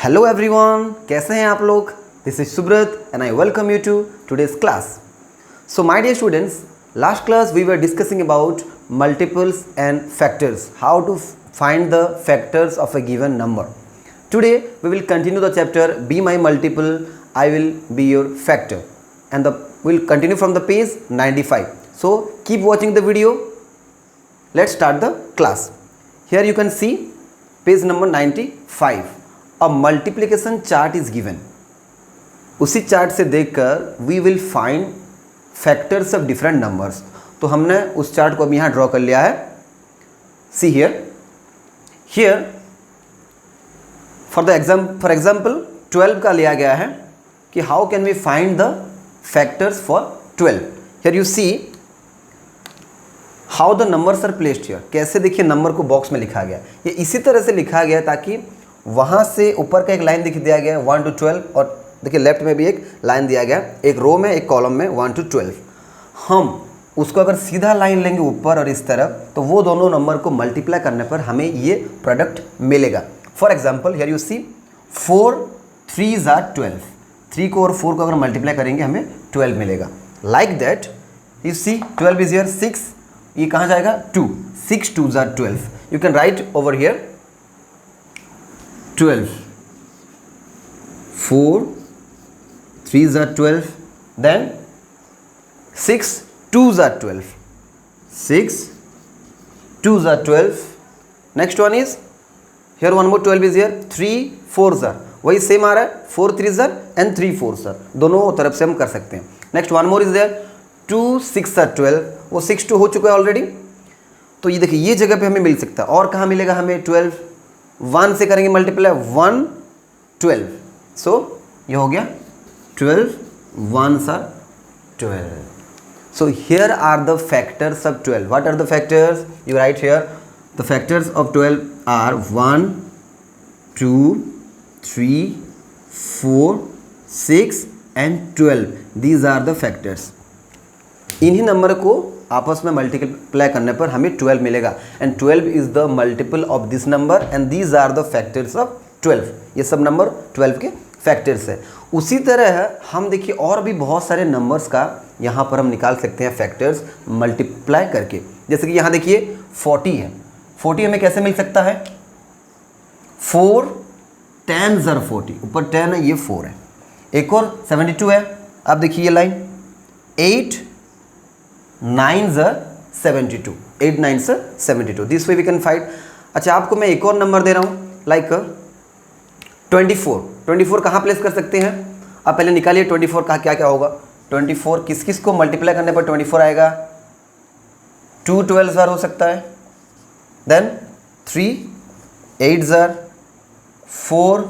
Hello everyone, कैसे हैं आप लोग। This is Subrata and I welcome you to today's class. So my dear students, last class we were discussing about multiples and factors, how to find the factors of a given number. Today we will continue the chapter Be My Multiple, I Will Be Your Factor, and we'll continue from the page 95. So keep watching the video. Let's start the class. Here you can see page number 95. A multiplication chart is given. उसी chart से देखकर we will find factors of different numbers. तो हमने उस chart को अब यहाँ draw कर लिया है. सी हियर फॉर एग्जाम्पल 12 का लिया गया है कि how can we find the factors for 12. Here you see how the numbers are placed here. कैसे देखिए नंबर को बॉक्स में लिखा गया. ये इसी तरह से लिखा गया ताकि वहाँ से ऊपर का एक लाइन दिख दिया गया 1 to 12, और देखिए लेफ्ट में भी एक लाइन दिया गया, एक रो में एक कॉलम में 1 to 12. हम उसको अगर सीधा लाइन लेंगे ऊपर और इस तरफ, तो वो दोनों नंबर को मल्टीप्लाई करने पर हमें ये प्रोडक्ट मिलेगा. For example here you see 4 3s are 12. 3 को और 4 को अगर मल्टीप्लाई करेंगे हमें 12 मिलेगा. Like that you see 12 is here 6. ये कहाँ जाएगा 2. 6 2s are 12. You can write over here 12. 4 3s are 12. Then 6 2s are 12. 6 2s are 12. Next one is here one more 12 is here. 3 4s are, वही same आ रहा है. 4 3s are and 3 4s are, दोनों तरफ से हम कर सकते हैं. Next one more is there 2 6 are 12. वो 6 2 हो चुका है ऑलरेडी. तो ये देखिए ये जगह पे हमें मिल सकता है. और कहाँ मिलेगा हमें 12. 1 से करेंगे मल्टीप्लाई 1 12. सो ये हो गया 12 1s are 12. So here are the factors of 12. What are the factors? You write here. The factors of 12 are 1 2 3 4 6 and 12. These are the factors. इन्हीं नंबर को आपस में मल्टीप्लाई करने पर हमें 12 मिलेगा. And 12 is the multiple of this number and these are the factors of 12. ये सब नंबर 12 के फैक्टर्स है. उसी तरह हम देखिए और भी बहुत सारे नंबर्स का यहाँ पर हम निकाल सकते हैं फैक्टर्स मल्टीप्लाई करके. जैसे कि यहाँ देखिए 40 है. 40 हमें कैसे मिल सकता है. 4 10s are 40. ऊपर 10 है, ये 4 है. एक और 72 है. अब देखिए ये line 8 9s are 72. 8 9s are 72. This way we can find. अच्छा, आपको मैं एक और नंबर दे रहा हूँ लाइक 24. 24 कहाँ प्लेस कर सकते हैं. आप पहले निकालिए 24 का क्या क्या होगा. 24 किस किस को मल्टीप्लाई करने पर 24 आएगा. 2 12s are हो सकता है. Then 3 8s are 4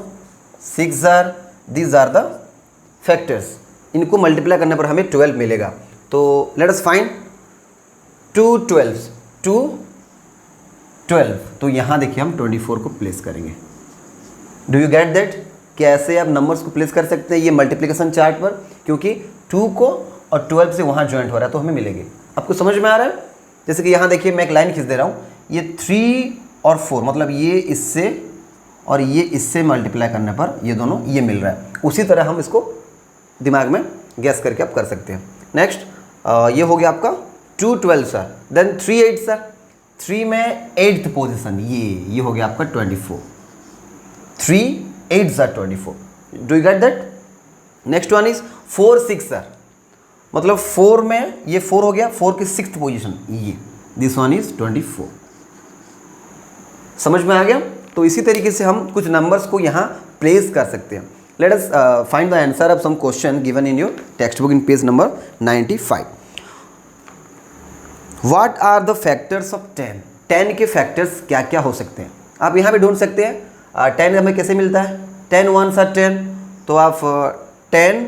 6s are. These are the factors. इनको मल्टीप्लाई करने पर हमें 12 मिलेगा. तो लेट अस फाइंड 2 12s 2 12. तो यहाँ देखिए हम 24 को प्लेस करेंगे. Do you get that. कैसे आप नंबर्स को प्लेस कर सकते हैं ये मल्टीप्लिकेशन चार्ट पर, क्योंकि 2 को और 12 से वहाँ ज्वाइंट हो रहा है तो हमें मिलेंगे. आपको समझ में आ रहा है. जैसे कि यहाँ देखिए मैं एक लाइन खींच दे रहा हूँ. ये 3 और 4 मतलब ये इससे और ये इससे मल्टीप्लाई करने पर ये दोनों ये मिल रहा है. उसी तरह हम इसको दिमाग में गैस करके आप कर सकते हैं. नेक्स्ट ये हो गया आपका 2 12s are. Then 3 8s are. 3 में 8th पोजिशन ये हो गया आपका 24. 3 8s are 24. Do you get that. Next one is 4 6s are. मतलब 4 में ये 4 हो गया. 4 की 6th पोजीशन ये. This one is 24. समझ में आ गया. तो इसी तरीके से हम कुछ नंबर्स को यहाँ प्लेस कर सकते हैं. Let us find the answer of some question given in your textbook in page number 95. What are the factors of 10. 10 के फैक्टर्स क्या क्या हो सकते हैं आप यहाँ भी ढूंढ सकते हैं. 10 हमें कैसे मिलता है. 10 1s are 10. तो आप 10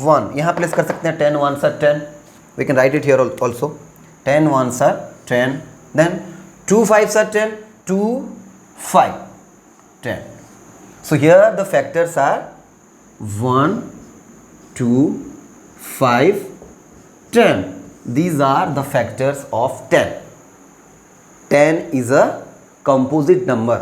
1 यहाँ प्लेस कर सकते हैं. 10 1s are 10. We can write it here also. 10 1s are 10. Then 2 5s are 10. 2 5 10. So here the factors are 1 2 5 10. These are the factors of 10. 10 is a composite number.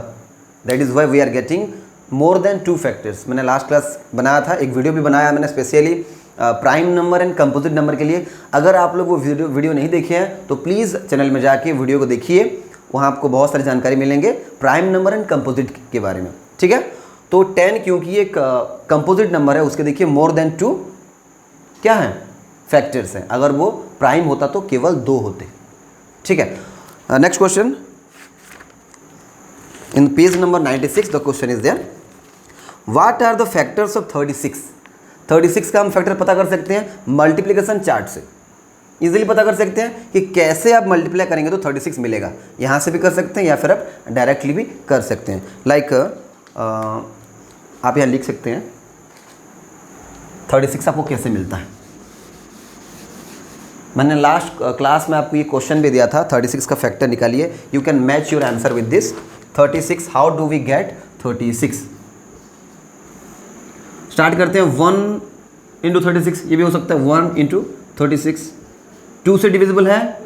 That is why we are getting more than 2 factors. मैंने last class बनाया था, एक video भी बनाया मैंने specially prime number and composite number के लिए। अगर आप लोग वो वीडियो नहीं देखे हैं तो प्लीज़ चैनल में जाके वीडियो को देखिए, वहाँ आपको बहुत सारी जानकारी मिलेंगे प्राइम नंबर एंड कंपोजिट के बारे में, ठीक है। तो 10 क्योंकि एक कंपोजिट नंबर है, उसके देखिए मोर देन 2 क्या है, फैक्टर्स हैं। अगर वो प्राइम होता तो केवल 2 होते, ठीक है। Next question in page number 96 the question is there, what are the factors of 36। 36 का हम फैक्टर पता कर सकते हैं मल्टीप्लिकेशन चार्ट से, इजीली पता कर सकते हैं कि कैसे आप मल्टीप्लाई करेंगे तो 36 मिलेगा। यहाँ से भी कर सकते हैं या फिर आप डायरेक्टली भी कर सकते हैं। लाइक आप यहाँ लिख सकते हैं 36 आपको कैसे मिलता है। मैंने लास्ट क्लास में आपको ये क्वेश्चन भी दिया था, 36 का फैक्टर निकालिए। You can match your answer with this 36। How do we get 36? Start करते हैं 1 इंटू 36, ये भी हो सकता है 1 इंटू 36। 2 से डिविजिबल है,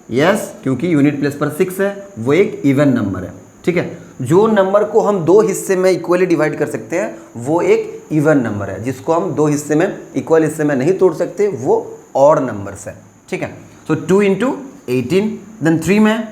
यस, क्योंकि यूनिट प्लेस पर 6 है, वो एक इवन नंबर है, ठीक है। जो नंबर को हम 2 हिस्से में इक्वली डिवाइड कर सकते हैं वो एक इवन नंबर है। जिसको हम 2 हिस्से में इक्वल हिस्से में नहीं तोड़ सकते वो और नंबर्स है, ठीक है। सो 2 इंटू 18, देन 3 में,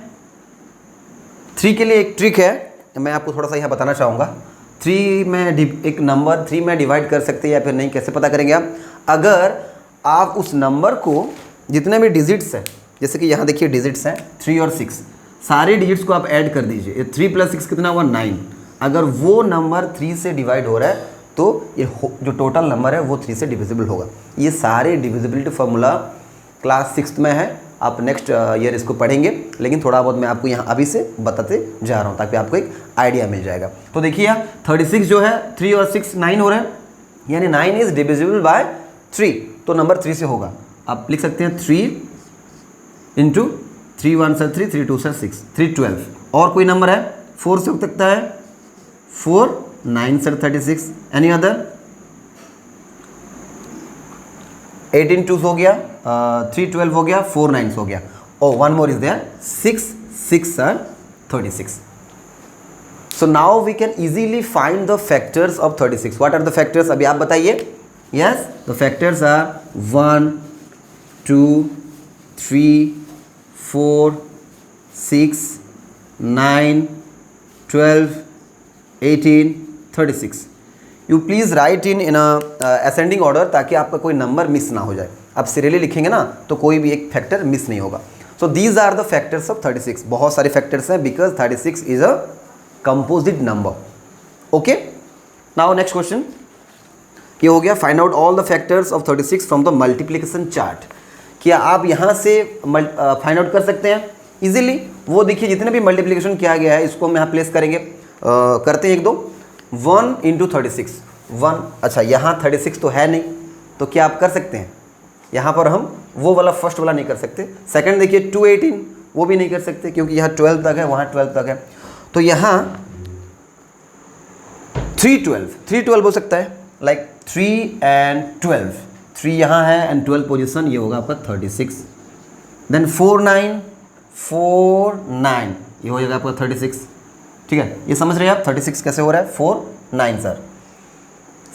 3 के लिए एक ट्रिक है, मैं आपको थोड़ा सा यहाँ बताना चाहूँगा। 3 में एक नंबर 3 में डिवाइड कर सकते हैं या फिर नहीं, कैसे पता करेंगे आप? अगर आप उस नंबर को जितने भी डिजिट्स हैं, जैसे कि यहाँ देखिए डिजिट्स हैं 3 और 6, सारे डिजिट्स को आप ऐड कर दीजिए। 3 + 6 कितना हुआ 9। अगर वो नंबर 3 से डिवाइड हो रहा है तो ये जो टोटल नंबर है वो 3 से डिविजिबल होगा। ये सारे डिविजिबिलिटी फार्मूला क्लास 6 में है, आप नेक्स्ट ईयर इसको पढ़ेंगे, लेकिन थोड़ा बहुत मैं आपको यहाँ अभी से बताते जा रहा हूँ ताकि आपको एक आइडिया मिल जाएगा। तो देखिए 36 जो है 3 और 6 9 हो रहे हैं, यानी 9 इज डिविजिबल बाय 3, तो नंबर 3 से होगा। आप लिख सकते हैं 3 इंटू 3 1 से 3, 3 2 से 6, 3 12। और कोई नंबर है 4 से हो सकता है 4 9 से 36, एनी अदर? 18 2 हो गया, 3 12 हो गया, 4 9 हो गया, और one more is there 6 6 are 36. So now we can easily find the factors of 36. What are the factors? अभी आप बताइए। Yes, the factors are 1 2 3 4 6 9 12 18 36. You please write in ascending order ताकि आपका कोई नंबर मिस ना हो जाए। आप सीरियली लिखेंगे ना तो कोई भी एक फैक्टर मिस नहीं होगा। So these are the factors of 36। बहुत सारे फैक्टर्स हैं because 36 is a composite number. Okay, now next question ये हो गया, find out all the factors of 36 from the multiplication chart. क्या आप यहाँ से फाइंड आउट कर सकते हैं इजीली? वो देखिए जितने भी मल्टीप्लिकेशन किया गया है इसको हम यहाँ प्लेस करेंगे, करते हैं एक दो। 1 इंटू 36 1, अच्छा यहाँ 36 तो है नहीं, तो क्या आप कर सकते हैं? यहाँ पर हम वो वाला फर्स्ट वाला नहीं कर सकते। सेकंड देखिए 218, वो भी नहीं कर सकते क्योंकि यहाँ 12 तक है, वहाँ 12 तक है। तो यहाँ 312 हो सकता है, लाइक 3 and 12, 3 यहाँ है एंड 12 पोजिशन, ये होगा आपका 36। देन 4 9 ये हो जाएगा आपका 36, ठीक है। ये समझ रहे हैं आप 36 कैसे हो रहा है? 4 9 सर,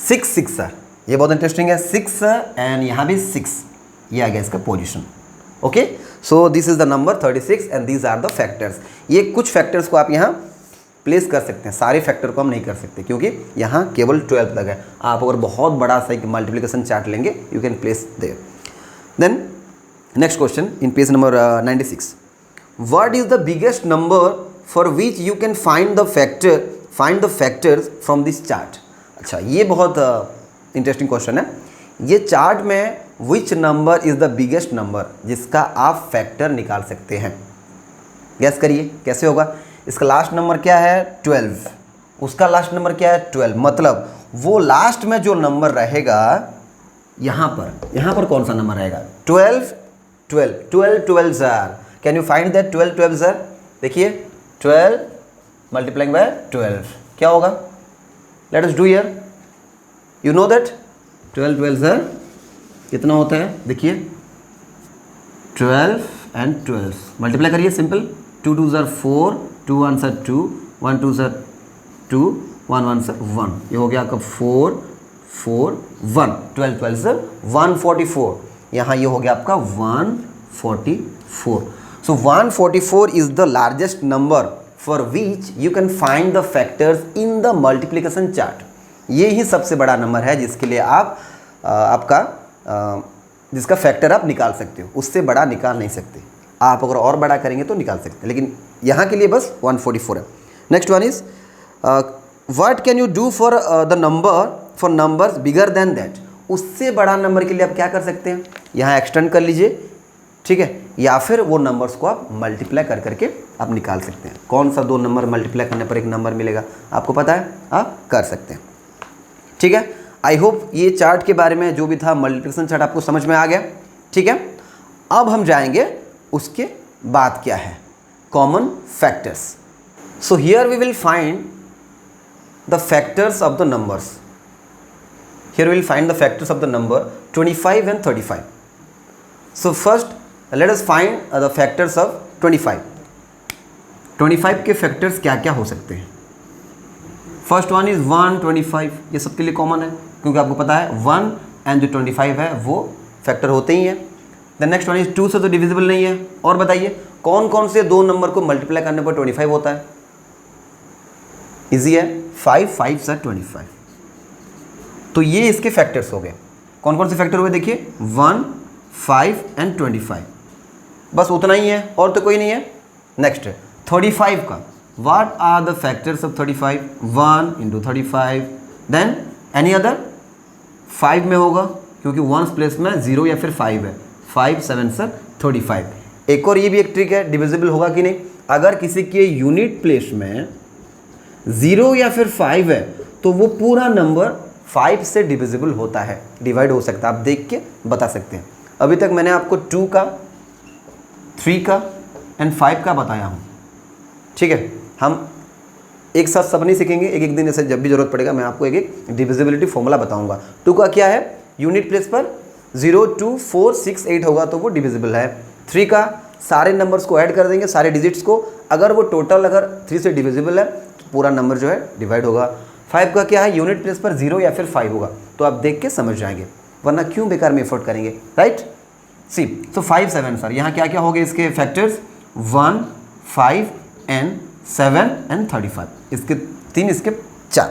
6 6 सर, ये बहुत इंटरेस्टिंग है, 6 एंड यहाँ भी 6, ये आ गया इसका position. Okay, so this is the number 36 and these are the factors. ये कुछ फैक्टर्स को आप यहाँ प्लेस कर सकते हैं, सारे फैक्टर को हम नहीं कर सकते क्योंकि यहाँ केवल 12 तक है। आप अगर बहुत बड़ा सा एक मल्टीप्लिकेशन चार्ट लेंगे you can place there. Then next question in page number 96, what is the biggest number for which you can find the factors from this chart. अच्छा, ये बहुत इंटरेस्टिंग क्वेश्चन है। ये चार्ट में which number is the biggest number जिसका आप factor निकाल सकते हैं? गैस करिए कैसे होगा। इसका लास्ट नंबर क्या है? 12, उसका लास्ट नंबर क्या है? 12, मतलब वो लास्ट में जो नंबर रहेगा यहाँ पर कौन सा नंबर रहेगा? 12 12 कैन यू फाइंड दैट? 12 12 देखिए 12 मल्टीप्लाइंग बाय 12 क्या होगा? Let us do here, you know that 12 12 कितना होता है? देखिए 12 and 12 मल्टीप्लाई करिए, सिंपल। 2 2 4, 2 1 2, 1 2 2, 1 1 सर 1, ये हो गया आपका 4 4 1, 12 12 सर 144, यहाँ ये हो गया आपका 144. So 144 is the largest number for which you can find the factors in the multiplication chart. ये ही सबसे बड़ा नंबर है जिसके लिए आप जिसका फैक्टर आप निकाल सकते हो, उससे बड़ा निकाल नहीं सकते. आप अगर और बड़ा करेंगे तो निकाल सकते हैं, लेकिन यहाँ के लिए बस 144 है. Next one is what can you do for the numbers bigger than that. उससे बड़ा नंबर के लिए आप क्या कर सकते हैं, यहाँ एक्सटेंड कर लीजिए, ठीक है, या फिर वो नंबर्स को आप मल्टीप्लाई कर करके आप निकाल सकते हैं. कौन सा 2 नंबर मल्टीप्लाई करने पर एक नंबर मिलेगा, आपको पता है, आप कर सकते हैं. ठीक है, आई होप ये चार्ट के बारे में जो भी था मल्टीप्लिकेशन चार्ट आपको समझ में आ गया. ठीक है, अब हम जाएंगे उसके बाद क्या है, common factors. So here we will find the factors of the numbers. Here we will find the factors of the number 25 and 35. So first let us find the factors of 25. 25 के फैक्टर्स क्या क्या हो सकते हैं. First one is 125, ये सबके लिए common है क्योंकि आपको पता है 1 एंड जो 25 है वो फैक्टर होते ही हैं. द नेक्स्ट वन इज 2 से तो डिविजिबल नहीं है. और बताइए कौन कौन से 2 नंबर को मल्टीप्लाई करने पर 25 होता है. इजी है, 5 5 से 25. तो ये इसके फैक्टर्स हो गए. कौन कौन से फैक्टर हुए देखिए, 1 5 एंड 25, बस उतना ही है और तो कोई नहीं है. नेक्स्ट 35 का, what are the factors of 35, 1 into 35, then any other 5 में होगा क्योंकि 1 प्लेस में 0 या फिर 5 है. 5 7 सर 35. एक और ये भी एक ट्रिक है, डिविजिबल होगा कि नहीं. अगर किसी के यूनिट प्लेस में 0 या फिर 5 है तो वो पूरा नंबर 5 से डिविजिबल होता है, डिवाइड हो सकता है. आप देख के बता सकते हैं. अभी तक मैंने आपको 2 का, 3 का एंड 5 का बताया हूँ. ठीक है, हम एक साथ सब नहीं सीखेंगे, एक एक दिन जैसे जब भी जरूरत पड़ेगा मैं आपको एक एक डिविजिबिलिटी फॉर्मूला बताऊंगा. 2 का क्या है, यूनिट प्लेस पर 0 2 4 6 8 होगा तो वो डिविजिबल है. 3 का सारे नंबर्स को ऐड कर देंगे, सारे डिजिट्स को, अगर वो टोटल अगर 3 से डिविजिबल है तो पूरा नंबर जो है डिवाइड होगा. 5 का क्या है, यूनिट प्लेस पर 0 या फिर 5 होगा, तो आप देख के समझ जाएंगे, वरना क्यों बेकार में एफर्ट करेंगे, राइट. सी सो 5 7 सर, यहाँ क्या क्या हो गए इसके फैक्टर्स, 1 5 एंड 7 एंड 35. इसके 3, इसके 4.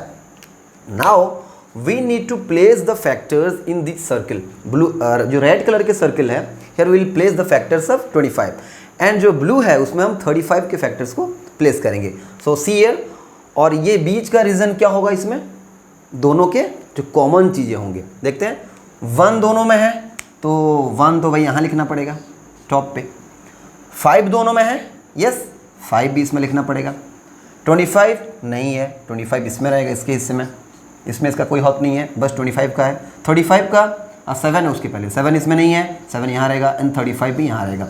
Now we need to place the factors in this circle. Blue जो रेड कलर के सर्किल है, here we will place the factors of 25 and जो ब्लू है उसमें हम 35 के फैक्टर्स को प्लेस करेंगे. सो सी हियर, और ये बीच का रीजन क्या होगा, इसमें दोनों के जो कॉमन चीज़ें होंगे. देखते हैं, 1 दोनों में है तो 1 तो भाई यहाँ लिखना पड़ेगा टॉप पे. 5 दोनों में है, यस 5 भी इसमें लिखना पड़ेगा. 25 नहीं है, 25 इसमें रहेगा, इसके हिस्से में, इसमें इसका कोई हक नहीं है, बस 25 का है. 35 का 7 है उसके पहले, 7 इसमें नहीं है, 7 यहाँ रहेगा एंड 35 भी यहाँ रहेगा.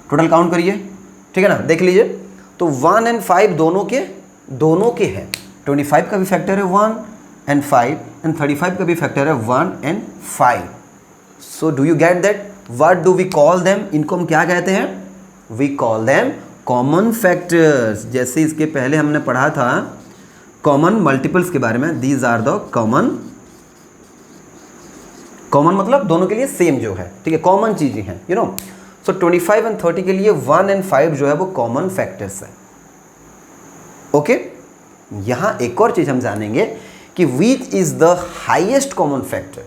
टोटल काउंट करिए, ठीक है ना, देख लीजिए. तो 1 एंड 5 दोनों के है. 25 का भी फैक्टर है 1 एंड 5 एंड 35 का भी फैक्टर है 1 and 5. So do you get that, what do we call them, इनको हम क्या कहते हैं, we call them common factors. जैसे इसके पहले हमने पढ़ा था कॉमन मल्टीपल्स के बारे में, दीज आर द कॉमन मतलब दोनों के लिए सेम जो है, ठीक है, कॉमन चीज़ें हैं, यू नो. सो 25 एंड 30 के लिए 1 एंड 5 जो है वो कॉमन फैक्टर्स है. ओके, यहाँ एक और चीज़ हम जानेंगे कि which is the highest common factor.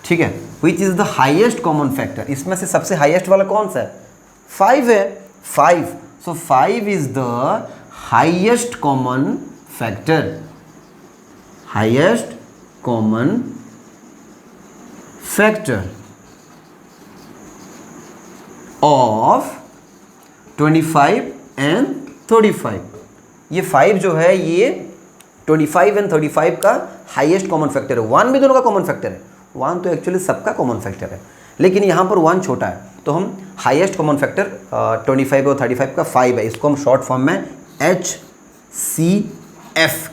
ठीक है, which is the highest common factor, इसमें से सबसे हाइएस्ट वाला कौन सा है, 5 है. 5, so 5 is the highest common factor, highest common factor of 25 and 35. ये 5 जो है ये 25 एंड 35 का हाईएस्ट कॉमन फैक्टर है. 1 भी दोनों का कॉमन फैक्टर है, 1 तो एक्चुअली सबका कॉमन फैक्टर है, लेकिन यहाँ पर 1 छोटा है, तो हम हाईएस्ट कॉमन फैक्टर 25 और 35 का 5 है, इसको हम शॉर्ट फॉर्म में HCF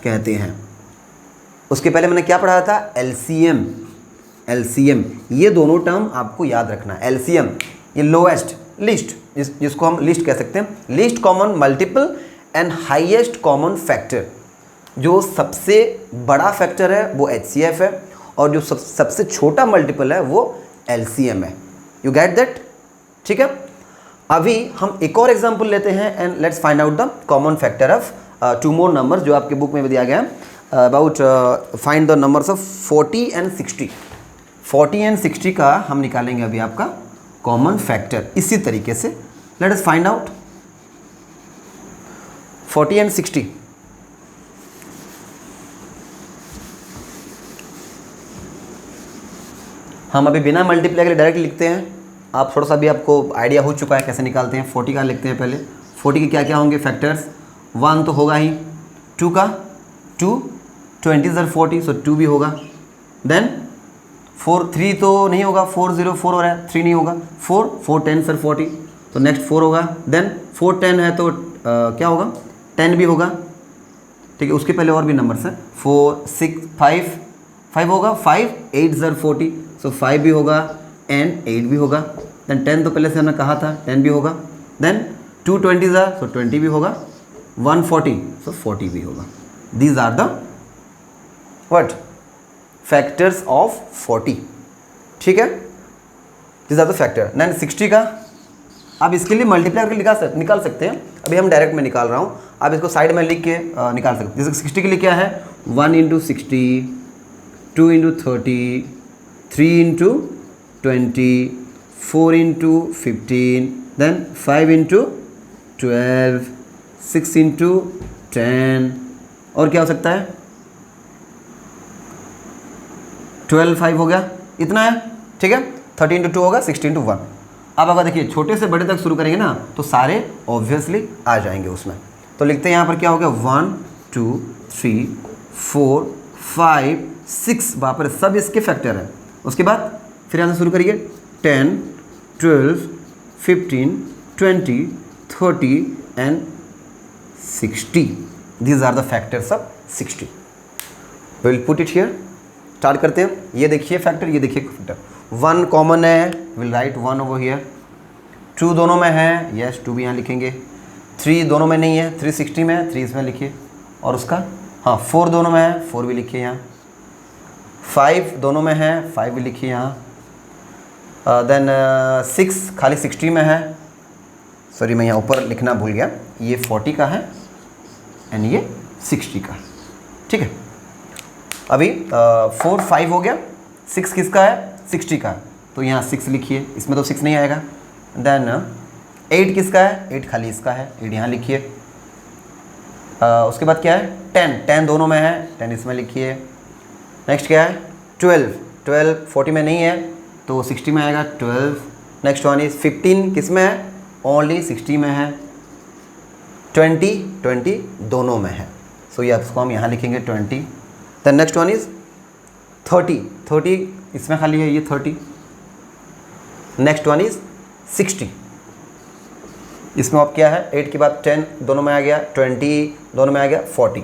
कहते हैं. उसके पहले मैंने क्या पढ़ा था, LCM. ये दोनों टर्म आपको याद रखना. LCM ये लोएस्ट, लिस्ट, जिसको हम लिस्ट कह सकते हैं, list common multiple and highest common factor. जो सबसे बड़ा फैक्टर है वो HCF है और जो सबसे छोटा मल्टीपल है वो LCM है। You get that? ठीक है, अभी हम एक और एग्जांपल लेते हैं and let's find out the common factor of two more numbers जो आपके बुक में भी दिया गया है, about find the numbers of 40 and 60। 40 and 60 का हम निकालेंगे अभी आपका कॉमन फैक्टर इसी तरीके से। Late us find out 40 and 60। हम अभी बिना मल्टीप्लाई के डायरेक्ट लिखते हैं। आप थोड़ा सा भी आपको आइडिया हो चुका है कैसे निकालते हैं। 40 का लिखते हैं पहले। 40 के क्या क्या होंगे फैक्टर्स? 1 तो होगा ही, 2 का 2, 20 सर 40 सो 2 भी होगा। देन 4, 3 तो नहीं होगा, 4 0 4 हो रहा है, 3 नहीं होगा। 4 4 10 सर 40 तो नेक्स्ट 4 होगा। देन 4 10 है तो क्या होगा? 10 भी होगा। ठीक है, उसके पहले और भी नंबर्स हैं। 4 6 5 5 होगा। 5 8 सर 40 सो 5 भी होगा एंड 8 भी होगा। देन 10 तो पहले से हमने कहा था 10 भी होगा। देन 2 20 सो 20 भी होगा। 1 40 सो 40 भी होगा। These are the what factors of 40। ठीक है, these are the factor. Then 60 का आप इसके लिए मल्टीप्लाई करके निकाल सकते हैं। अभी हम डायरेक्ट में निकाल रहा हूँ, आप इसको साइड में लिख के निकाल सकते हैं। जैसे 60 के लिए क्या है? 1 × 60, 2 × 30, 3 × 20, 4 × 15, देन 5 × 12, 6 × 10 और क्या हो सकता है? 12 5 हो गया, इतना है। ठीक है, 30 × 2 होगा, 60 × 1। अब अगर देखिए छोटे से बड़े तक शुरू करेंगे ना तो सारे ऑब्वियसली आ जाएंगे उसमें। तो लिखते हैं यहाँ पर क्या हो गया? 1 2 3 4 5 6, वहाँ पर सब इसके फैक्टर है। उसके बाद फिर यहाँ से शुरू करिए 10 12 15 20 30 and 60। These are the factors of 60। Will put it here. Start करते हैं। ये देखिए फैक्टर, ये देखिए फैक्टर। 1 कॉमन है, विल राइट 1 ओवर हियर। 2 दोनों में है, यस 2 भी यहाँ लिखेंगे। 3 दोनों में नहीं है, 3 60 में है, 3 इसमें लिखिए। और उसका 4 दोनों में है, 4 भी लिखिए यहाँ। 5 दोनों में है, 5 भी लिखिए यहाँ। देन 6 खाली 60 में है। सॉरी मैं यहाँ ऊपर लिखना भूल गया, ये 40 का है एंड ये 60 का है। ठीक है, अभी 4 5 हो गया। 6 किसका है? 60 का। तो यहाँ 6 लिखिए, इसमें तो 6 नहीं आएगा। देन 8 किसका है? 8 खाली इसका है, 8 यहाँ लिखिए। उसके बाद क्या है? 10 दोनों में है, 10 इसमें लिखिए। नेक्स्ट क्या है? 12 40 में नहीं है तो 60 में आएगा 12। नेक्स्ट वन इज 15 किस में है? ओनली 60 में है। 20 दोनों में है, सो ये इसको हम यहाँ लिखेंगे 20। देन नेक्स्ट वन इज 30 इसमें खाली है, ये 30। नेक्स्ट वन इज 60, इसमें अब क्या है? 8 के बाद 10 दोनों में आ गया, 20 दोनों में आ गया, 40।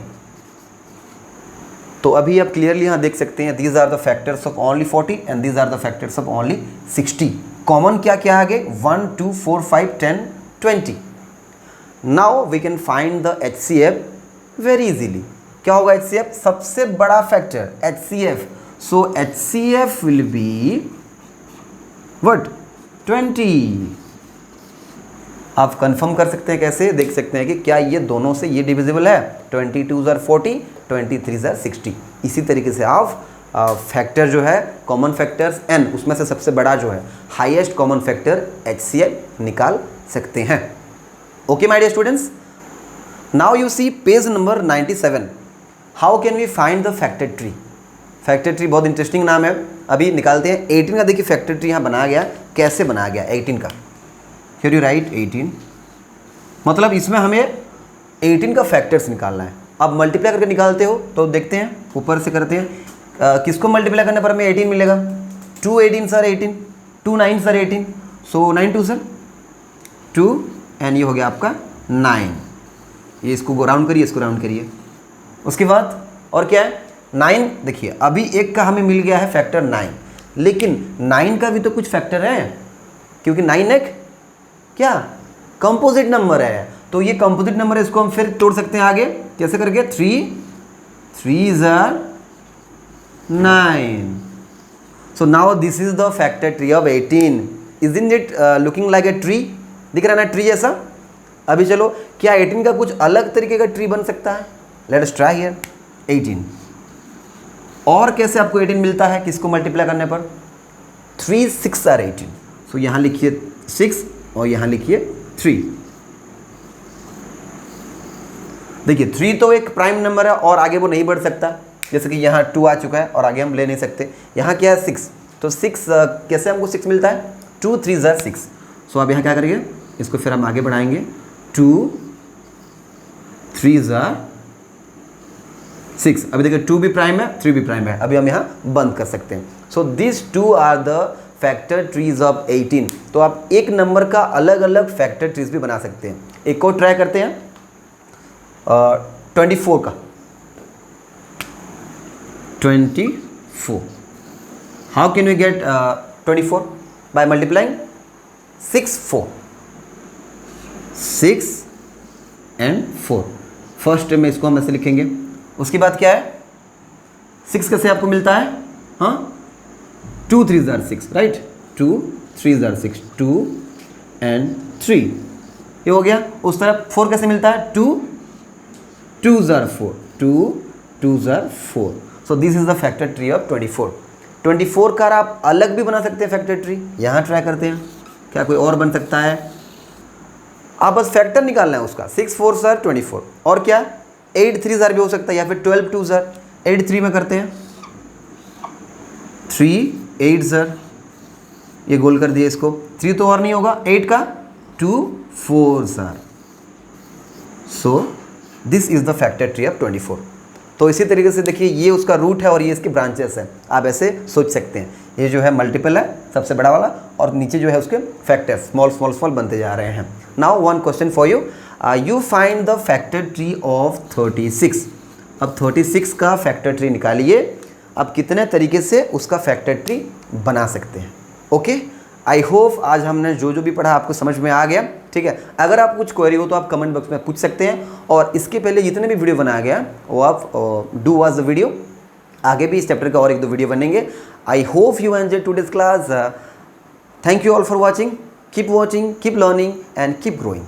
तो अभी आप क्लियरली यहाँ देख सकते हैं these are the factors of only 40 and these are the factors of only 60। Common क्या क्या आगे? 1 2 4 5 10 20। Now we can find the HCF very easily. क्या होगा HCF? सबसे बड़ा factor HCF। So HCF will be what? 20। आप कंफर्म कर सकते हैं कैसे? देख सकते हैं कि क्या ये दोनों से ये डिविजिबल है। 22 ज़र 40, 23 ज़र 60। इसी तरीके से आप फैक्टर जो है कॉमन फैक्टर्स n, उसमें से सबसे बड़ा जो है हाईएस्ट कॉमन फैक्टर HCF निकाल सकते हैं। Okay my dear students, now you see page number 97। How can we find the factor tree? Factor tree बहुत इंटरेस्टिंग नाम है, अभी निकालते हैं। 18 का देखिए फैक्टर ट्री यहाँ बनाया गया, कैसे बनाया गया 18 का? हियर यू राइट 18, मतलब इसमें हमें 18 का फैक्टर्स निकालना है। अब मल्टीप्लाई करके निकालते हो तो देखते हैं, ऊपर से करते हैं। किसको मल्टीप्लाई करने पर हमें 18 मिलेगा? 2 18 sir 18, 2 9 sir 18, so 9 2 sir 2 and ये हो गया आपका 9। ये इसको राउंड करिए, इसको राउंड करिए। उसके बाद और क्या है? 9। देखिए अभी एक का हमें मिल गया है फैक्टर 9, लेकिन 9 का भी तो कुछ फैक्टर है, क्योंकि 9 एक क्या कंपोजिट नंबर है। तो ये कंपोजिट नंबर है, इसको हम फिर तोड़ सकते हैं आगे कैसे करके? 3 3s are 9. So now this is the factor tree of 18. Isn't it looking like a tree? दिख रहा है ना ट्री जैसा? अभी चलो, क्या 18 का कुछ अलग तरीके का ट्री बन सकता है? Let us try here. 18. और कैसे आपको 18 मिलता है किसको मल्टीप्लाई करने पर? 3 6 are 18. सो यहाँ लिखिए 6 और यहाँ लिखिए 3. देखिए 3 तो एक प्राइम नंबर है और आगे वो नहीं बढ़ सकता, जैसे कि यहाँ 2 आ चुका है और आगे हम ले नहीं सकते. यहाँ क्या है 6, तो 6 कैसे हमको 6 मिलता है? 2 3s are 6. सो अब यहाँ क्या करेंगे, इसको फिर हम आगे बढ़ाएंगे. 2 3s are 6. अभी देखिए 2 भी प्राइम है, 3 भी प्राइम है. अभी हम यहाँ बंद कर सकते हैं. So this 2 are the factor trees of 18. तो आप एक नंबर का अलग अलग फैक्टर ट्रीज भी बना सकते हैं. एक और ट्राई करते हैं 24 का. 24. How can we get 24? By multiplying 6 4. 6 and 4. First में इसको हम ऐसे लिखेंगे. उसके बाद क्या है? 6 कैसे आपको मिलता है? हाँ, 2 3s are 6, right? 2 3s are 6. 2 and 3 ये हो गया. उस तरफ 4 कैसे मिलता है? 2 2s are 4. 2 2s are 4. So this is the factor tree of 24. 24 का आप अलग भी बना सकते हैं फैक्टर ट्री. यहाँ ट्राई करते हैं, क्या कोई और बन सकता है? आप बस फैक्टर निकालना है उसका. 6 4s are 24. और क्या? 8 3s are भी हो सकता है, या फिर 12 2s are. 8 3 में करते हैं. 3 8s are, ये गोल कर दिया इसको. 3 तो और नहीं होगा, 8 का 2 4s are. So this is the factor tree of 24. तो इसी तरीके से देखिए, ये उसका रूट है और ये इसके ब्रांचेस हैं. आप ऐसे सोच सकते हैं. ये जो है मल्टीपल है सबसे बड़ा वाला, और नीचे जो है उसके फैक्टर स्मॉल स्मॉल स्मॉल बनते जा रहे हैं. Now one question for you. You find the factor tree of 36. अब 36 का फैक्टर ट्री निकालिए. अब कितने तरीके से उसका फैक्टर ट्री बना सकते हैं. ओके, आई होप आज हमने जो जो भी पढ़ा आपको समझ में आ गया. ठीक है, अगर आप कुछ क्वेरी हो तो आप कमेंट बॉक्स में पूछ सकते हैं. और इसके पहले जितने भी वीडियो बनाया गया वो आप डू वॉच द वीडियो. आगे भी इस चैप्टर का और 1-2 वीडियो बनेंगे. I hope you enjoy today's class. Thank you all for watching. Keep watching, keep learning and keep growing.